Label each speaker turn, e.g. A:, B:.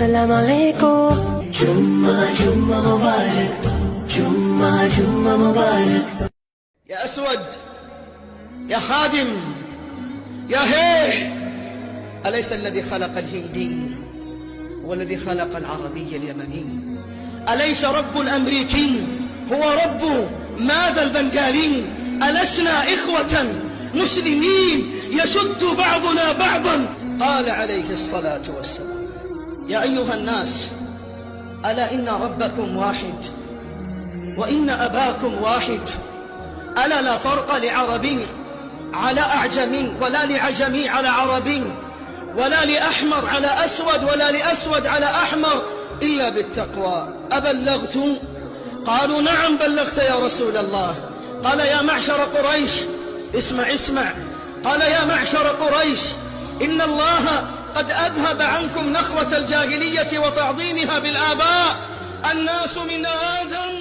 A: السلام عليكم. جمعة مبارك، جمعة مبارك.
B: يا أسود، يا خادم، يا هيه، أليس الذي خلق الهندي هو الذي خلق العربي اليمني؟ أليس رب الأمريكي هو رب ماذا البنغالي؟ ألسنا إخوة مسلمين يشد بعضنا بعضا؟ قال عليه الصلاة والسلام: يا أيها الناس، ألا إن ربكم واحد وإن أباكم واحد، ألا لا فرق لعربي على أعجمي ولا لعجمي على عربي ولا لأحمر على أسود ولا لأسود على أحمر إلا بالتقوى. أبلغت؟ قالوا نعم بلغت يا رسول الله. قال يا معشر قريش، اسمع، قال يا معشر قريش، إن الله قد أذهب عنكم نخوة الجاهلية وتعظيمها بالآباء. الناس من آدم